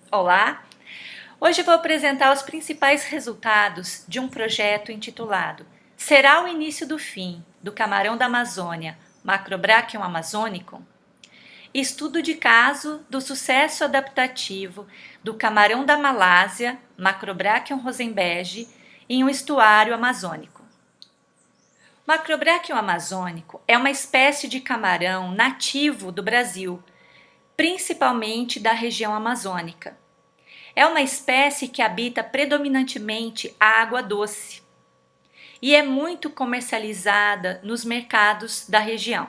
Olá! Hoje vou apresentar os principais resultados de um projeto intitulado Será o início do fim do camarão da Amazônia, Macrobrachium amazonicum? Estudo de caso do sucesso adaptativo do camarão da Malásia, Macrobrachium rosenbergi, em um estuário amazônico. Macrobrachium amazônico é uma espécie de camarão nativo do Brasil, principalmente da região amazônica. É uma espécie que habita predominantemente a água doce e é muito comercializada nos mercados da região.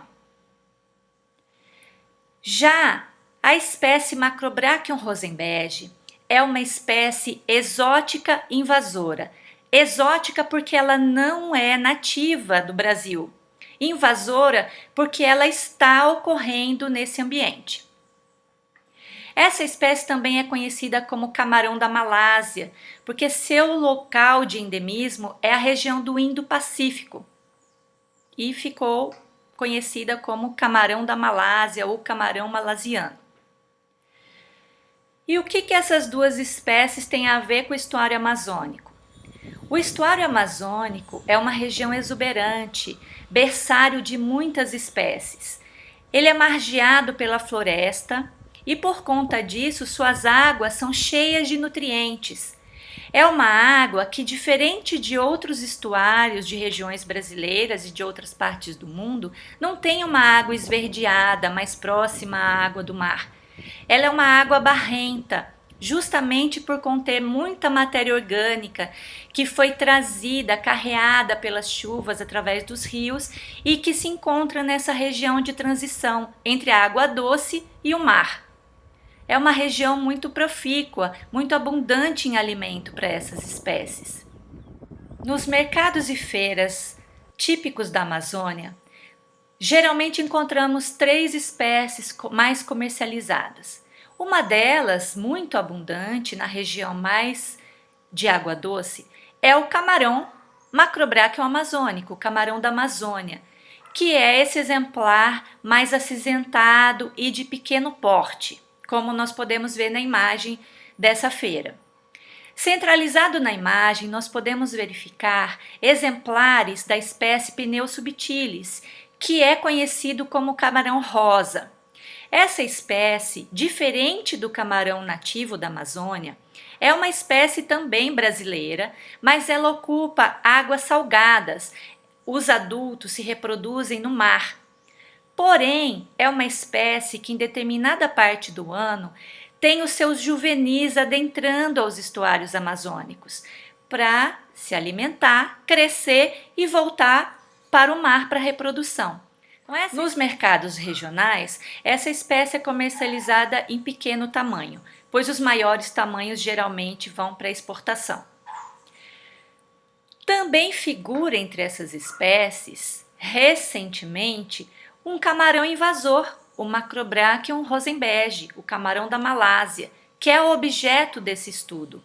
Já a espécie Macrobrachium rosenbergi é uma espécie exótica invasora. Exótica porque ela não é nativa do Brasil. Invasora porque ela está ocorrendo nesse ambiente. Essa espécie também é conhecida como camarão da Malásia, porque seu local de endemismo é a região do Indo-Pacífico e ficou conhecida como camarão da Malásia ou camarão malasiano. E o que essas duas espécies têm a ver com o estuário amazônico? O estuário amazônico é uma região exuberante, berçário de muitas espécies. Ele é margeado pela floresta, e por conta disso suas águas são cheias de nutrientes. É uma água que, diferente de outros estuários de regiões brasileiras e de outras partes do mundo, não tem uma água esverdeada mais próxima à água do mar. Ela é uma água barrenta, justamente por conter muita matéria orgânica que foi trazida, carreada pelas chuvas através dos rios e que se encontra nessa região de transição entre a água doce e o mar. É uma região muito profícua, muito abundante em alimento para essas espécies. Nos mercados e feiras típicos da Amazônia, geralmente encontramos 3 espécies mais comercializadas. Uma delas, muito abundante na região mais de água doce, é o camarão Macrobrachium amazônico, o camarão da Amazônia, que é esse exemplar mais acinzentado e de pequeno porte, como nós podemos ver na imagem dessa feira. Centralizado na imagem, nós podemos verificar exemplares da espécie Pineu subtilis, que é conhecido como camarão rosa. Essa espécie, diferente do camarão nativo da Amazônia, é uma espécie também brasileira, mas ela ocupa águas salgadas. Os adultos se reproduzem no mar. Porém, é uma espécie que em determinada parte do ano tem os seus juvenis adentrando aos estuários amazônicos para se alimentar, crescer e voltar para o mar para reprodução. Nos mercados regionais, essa espécie é comercializada em pequeno tamanho, pois os maiores tamanhos geralmente vão para exportação. Também figura entre essas espécies, recentemente, um camarão invasor, o Macrobrachium rosenbergi, o camarão da Malásia, que é o objeto desse estudo.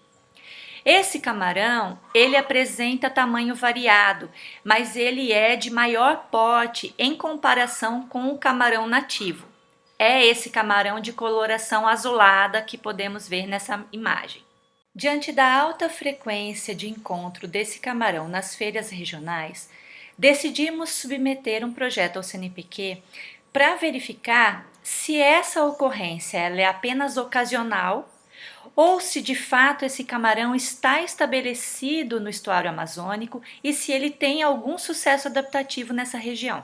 Esse camarão, ele apresenta tamanho variado, mas ele é de maior porte em comparação com o camarão nativo. É esse camarão de coloração azulada que podemos ver nessa imagem. Diante da alta frequência de encontro desse camarão nas feiras regionais, decidimos submeter um projeto ao CNPq para verificar se essa ocorrência ela é apenas ocasional ou se de fato esse camarão está estabelecido no estuário amazônico e se ele tem algum sucesso adaptativo nessa região.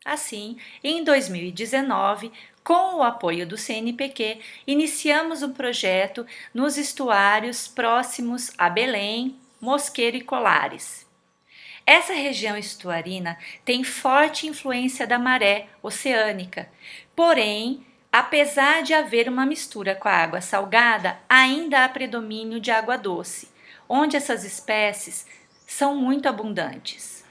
Assim, em 2019, com o apoio do CNPq, iniciamos um projeto nos estuários próximos a Belém, Mosqueiro e Colares. Essa região estuarina tem forte influência da maré oceânica, porém, apesar de haver uma mistura com a água salgada, ainda há predomínio de água doce, onde essas espécies são muito abundantes.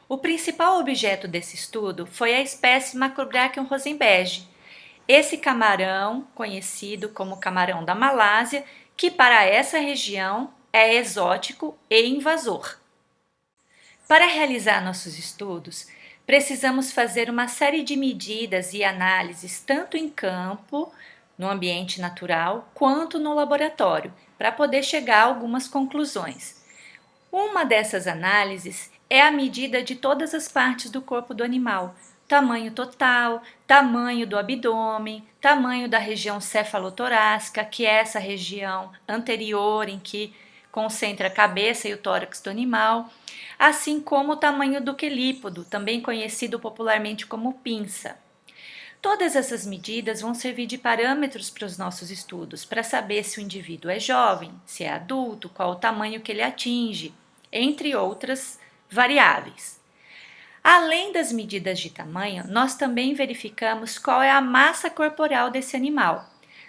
O principal objeto desse estudo foi a espécie Macrobrachium rosenbergi, esse camarão conhecido como camarão da Malásia, que para essa região é exótico e invasor. Para realizar nossos estudos, precisamos fazer uma série de medidas e análises tanto em campo no ambiente natural quanto no laboratório, para poder chegar a algumas conclusões. Uma dessas análises é a medida de todas as partes do corpo do animal: tamanho total, tamanho do abdômen, tamanho da região cefalotorácica, que é essa região anterior em que concentra a cabeça e o tórax do animal, assim como o tamanho do quelípodo, também conhecido popularmente como pinça. Todas essas medidas vão servir de parâmetros para os nossos estudos, para saber se o indivíduo é jovem, se é adulto, qual o tamanho que ele atinge, entre outras variáveis. Além das medidas de tamanho, nós também verificamos qual é a massa corporal desse animal.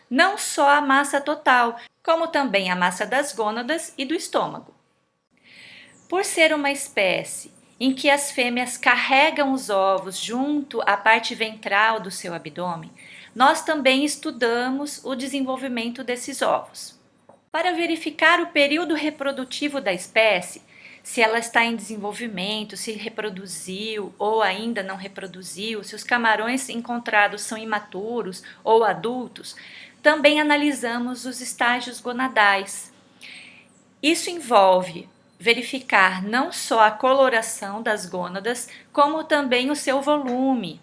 Não só a massa total, como também a massa das gônadas e do estômago. Por ser uma espécie em que as fêmeas carregam os ovos junto à parte ventral do seu abdômen, nós também estudamos o desenvolvimento desses ovos. Para verificar o período reprodutivo da espécie, se ela está em desenvolvimento, se reproduziu ou ainda não reproduziu, se os camarões encontrados são imaturos ou adultos, também analisamos os estágios gonadais. Isso envolve verificar não só a coloração das gônadas, como também o seu volume.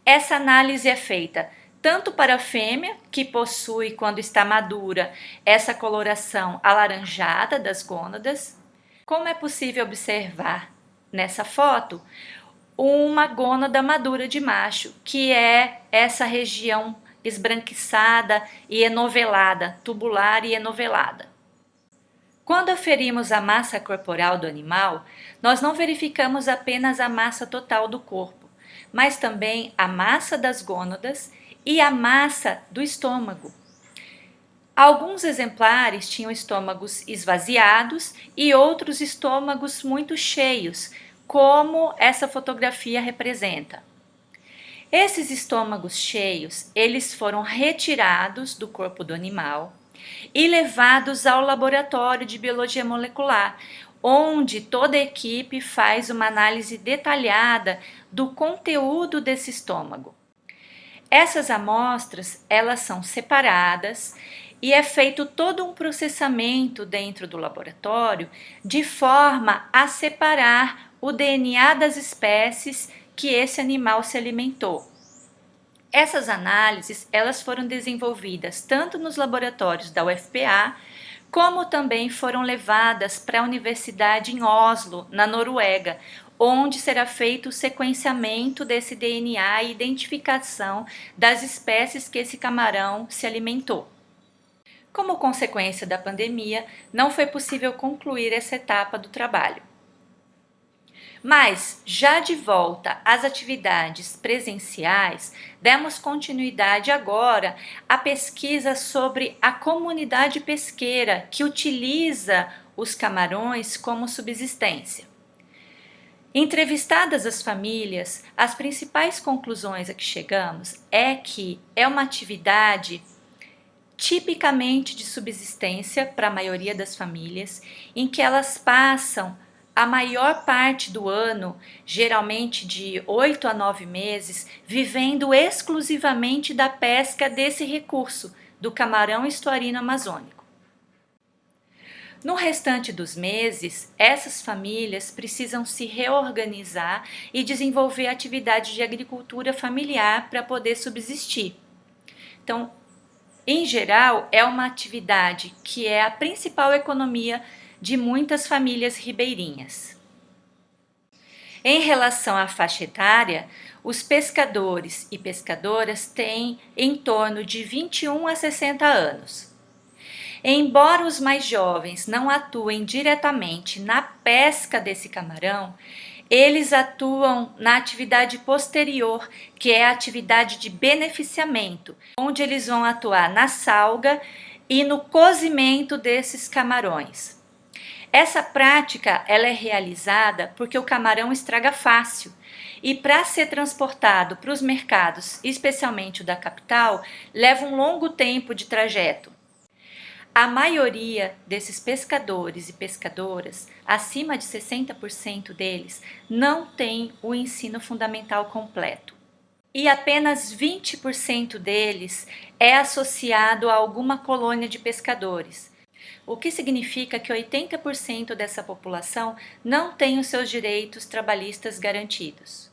Essa análise é feita tanto para a fêmea, que possui, quando está madura, essa coloração alaranjada das gônadas, como é possível observar nessa foto, uma gônada madura de macho, que é essa região esbranquiçada e enovelada, tubular e enovelada. Quando aferimos a massa corporal do animal, nós não verificamos apenas a massa total do corpo, mas também a massa das gônadas e a massa do estômago. Alguns exemplares tinham estômagos esvaziados e outros estômagos muito cheios, como essa fotografia representa. Esses estômagos cheios, eles foram retirados do corpo do animal e levados ao laboratório de biologia molecular, onde toda a equipe faz uma análise detalhada do conteúdo desse estômago. Essas amostras, elas são separadas e é feito todo um processamento dentro do laboratório de forma a separar o DNA das espécies que esse animal se alimentou. Essas análises, elas foram desenvolvidas tanto nos laboratórios da UFPA, como também foram levadas para a Universidade em Oslo, na Noruega, onde será feito o sequenciamento desse DNA e identificação das espécies que esse camarão se alimentou. Como consequência da pandemia, não foi possível concluir essa etapa do trabalho. Mas, já de volta às atividades presenciais, demos continuidade agora à pesquisa sobre a comunidade pesqueira que utiliza os camarões como subsistência. Entrevistadas as famílias, as principais conclusões a que chegamos é que é uma atividade tipicamente de subsistência para a maioria das famílias, em que elas passam a maior parte do ano, geralmente de 8 a 9 meses, vivendo exclusivamente da pesca desse recurso, do camarão estuarino amazônico. No restante dos meses, essas famílias precisam se reorganizar e desenvolver atividades de agricultura familiar para poder subsistir. Então, em geral, é uma atividade que é a principal economia de muitas famílias ribeirinhas. Em relação à faixa etária, os pescadores e pescadoras têm em torno de 21 a 60 anos. Embora os mais jovens não atuem diretamente na pesca desse camarão, eles atuam na atividade posterior, que é a atividade de beneficiamento, onde eles vão atuar na salga e no cozimento desses camarões. Essa prática ela é realizada porque o camarão estraga fácil e para ser transportado para os mercados, especialmente o da capital, leva um longo tempo de trajeto. A maioria desses pescadores e pescadoras, acima de 60% deles, não tem o ensino fundamental completo. e apenas 20% deles é associado a alguma colônia de pescadores, o que significa que 80% dessa população não tem os seus direitos trabalhistas garantidos.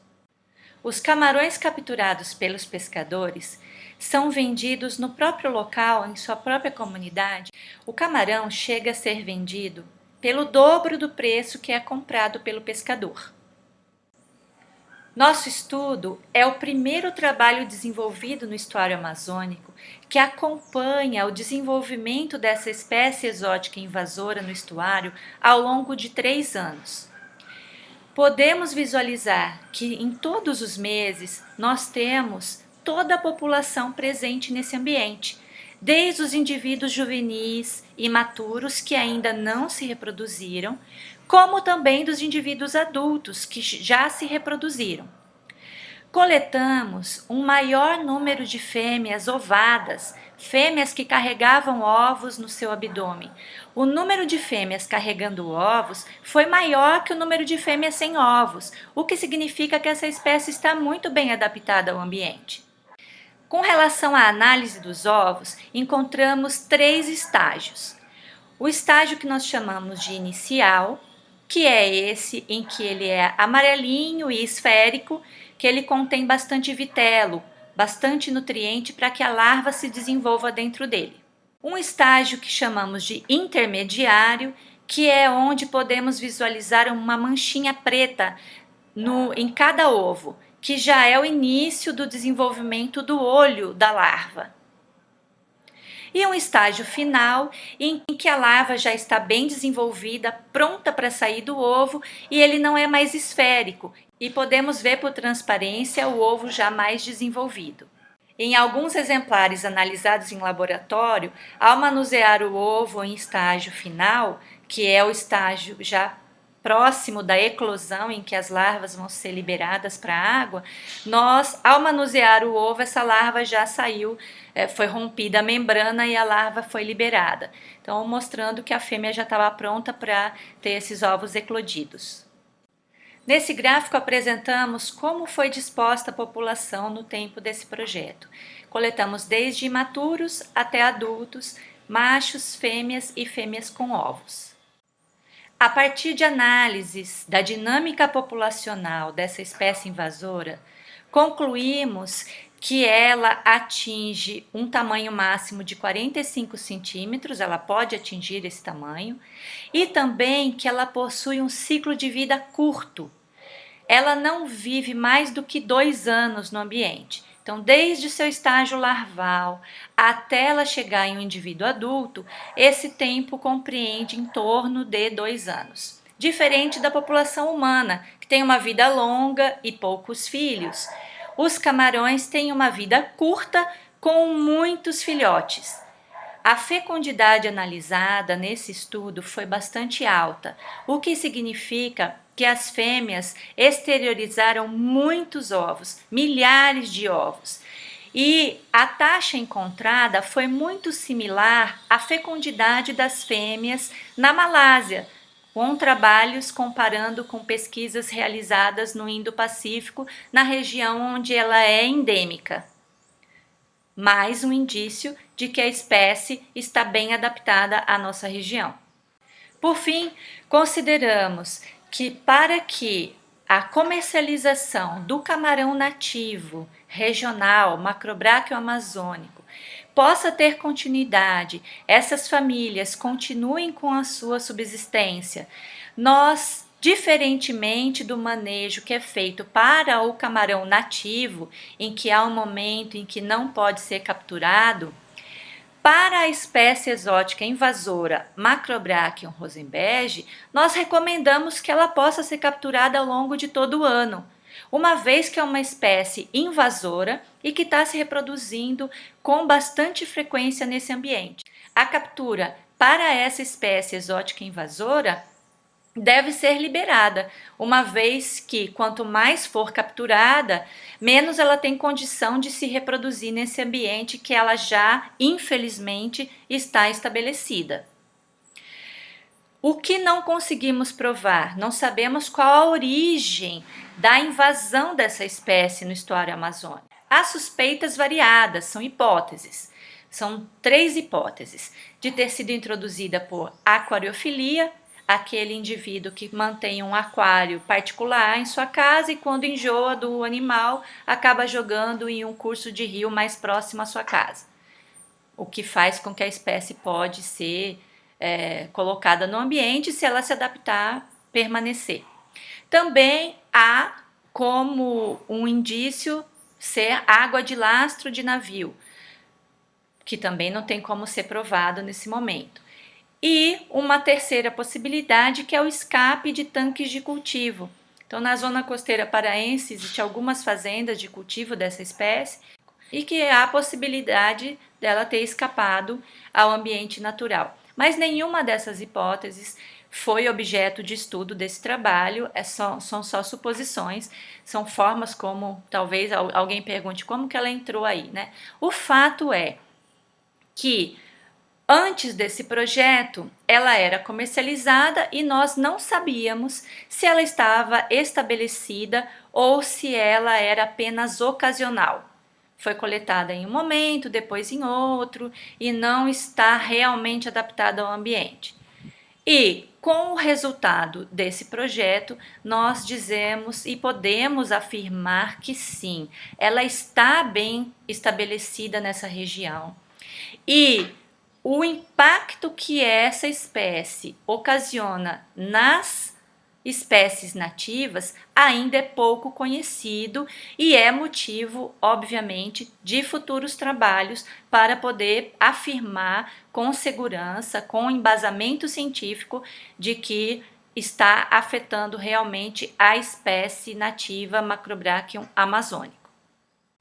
Os camarões capturados pelos pescadores são vendidos no próprio local, em sua própria comunidade. O camarão chega a ser vendido pelo dobro do preço que é comprado pelo pescador. Nosso estudo é o primeiro trabalho desenvolvido no estuário amazônico que acompanha o desenvolvimento dessa espécie exótica invasora no estuário ao longo de 3 anos. Podemos visualizar que em todos os meses nós temos toda a população presente nesse ambiente, desde os indivíduos juvenis e imaturos que ainda não se reproduziram, como também dos indivíduos adultos que já se reproduziram. Coletamos um maior número de fêmeas ovadas, fêmeas que carregavam ovos no seu abdômen. O número de fêmeas carregando ovos foi maior que o número de fêmeas sem ovos, o que significa que essa espécie está muito bem adaptada ao ambiente. Com relação à análise dos ovos, encontramos 3 estágios. O estágio que nós chamamos de inicial, que é esse em que ele é amarelinho e esférico, que ele contém bastante vitelo, bastante nutriente para que a larva se desenvolva dentro dele. Um estágio que chamamos de intermediário, que é onde podemos visualizar uma manchinha preta em cada ovo, que já é o início do desenvolvimento do olho da larva. E um estágio final em que a larva já está bem desenvolvida, pronta para sair do ovo e ele não é mais esférico e podemos ver por transparência o ovo já mais desenvolvido. Em alguns exemplares analisados em laboratório, ao manusear o ovo em estágio final, que é o estágio já próximo da eclosão em que as larvas vão ser liberadas para a água, ao manusear o ovo, essa larva já saiu, foi rompida a membrana e a larva foi liberada. Então, mostrando que a fêmea já estava pronta para ter esses ovos eclodidos. Nesse gráfico apresentamos como foi disposta a população no tempo desse projeto. Coletamos desde imaturos até adultos, machos, fêmeas e fêmeas com ovos. A partir de análises da dinâmica populacional dessa espécie invasora, concluímos que ela atinge um tamanho máximo de 45 centímetros, ela pode atingir esse tamanho, e também que ela possui um ciclo de vida curto. Ela não vive mais do que 2 anos no ambiente. Então, desde seu estágio larval até ela chegar em um indivíduo adulto, esse tempo compreende em torno de 2 anos. Diferente da população humana, que tem uma vida longa e poucos filhos. Os camarões têm uma vida curta com muitos filhotes. A fecundidade analisada nesse estudo foi bastante alta, o que significa que as fêmeas exteriorizaram muitos ovos, milhares de ovos. E a taxa encontrada foi muito similar à fecundidade das fêmeas na Malásia, com trabalhos comparando com pesquisas realizadas no Indo-Pacífico, na região onde ela é endêmica. Mais um indício de que a espécie está bem adaptada à nossa região. Por fim, consideramos que para que a comercialização do camarão nativo, regional, macrobráquio amazônico, possa ter continuidade, essas famílias continuem com a sua subsistência, nós, diferentemente do manejo que é feito para o camarão nativo, em que há um momento em que não pode ser capturado, para a espécie exótica invasora Macrobrachium rosenberg, nós recomendamos que ela possa ser capturada ao longo de todo o ano, uma vez que é uma espécie invasora e que está se reproduzindo com bastante frequência nesse ambiente. A captura para essa espécie exótica invasora deve ser liberada, uma vez que quanto mais for capturada, menos ela tem condição de se reproduzir nesse ambiente que ela já, infelizmente, está estabelecida. O que não conseguimos provar? Não sabemos qual a origem da invasão dessa espécie no estuário amazônico. Há suspeitas variadas, são hipóteses. São 3 hipóteses: de ter sido introduzida por aquariofilia, aquele indivíduo que mantém um aquário particular em sua casa e quando enjoa do animal, acaba jogando em um curso de rio mais próximo à sua casa, o que faz com que a espécie pode ser colocada no ambiente, se ela se adaptar, permanecer. Também há como um indício ser água de lastro de navio, que também não tem como ser provado nesse momento. E uma terceira possibilidade, que é o escape de tanques de cultivo. Então, na zona costeira paraense, existem algumas fazendas de cultivo dessa espécie e que há a possibilidade dela ter escapado ao ambiente natural. Mas nenhuma dessas hipóteses foi objeto de estudo desse trabalho, são só suposições, são formas como, talvez alguém pergunte, como que ela entrou aí, né? O fato é que antes desse projeto, ela era comercializada e nós não sabíamos se ela estava estabelecida ou se ela era apenas ocasional. Foi coletada em um momento, depois em outro e não está realmente adaptada ao ambiente. E com o resultado desse projeto, nós dizemos e podemos afirmar que sim, ela está bem estabelecida nessa região. E o impacto que essa espécie ocasiona nas espécies nativas ainda é pouco conhecido e é motivo, obviamente, de futuros trabalhos para poder afirmar com segurança, com embasamento científico, de que está afetando realmente a espécie nativa Macrobrachium amazônica.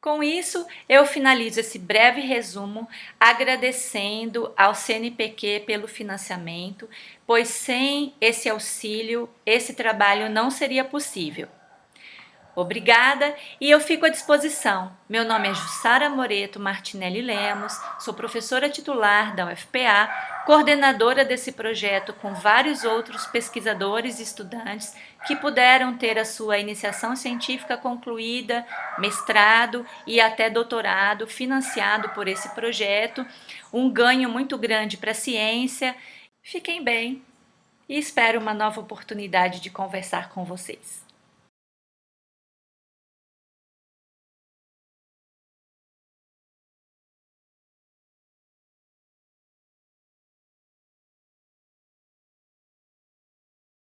Com isso, eu finalizo esse breve resumo agradecendo ao CNPq pelo financiamento, pois sem esse auxílio, esse trabalho não seria possível. Obrigada e eu fico à disposição. Meu nome é Jussara Moreto Martinelli Lemos, sou professora titular da UFPA, coordenadora desse projeto com vários outros pesquisadores e estudantes que puderam ter a sua iniciação científica concluída, mestrado e até doutorado financiado por esse projeto, um ganho muito grande para a ciência. Fiquem bem e espero uma nova oportunidade de conversar com vocês.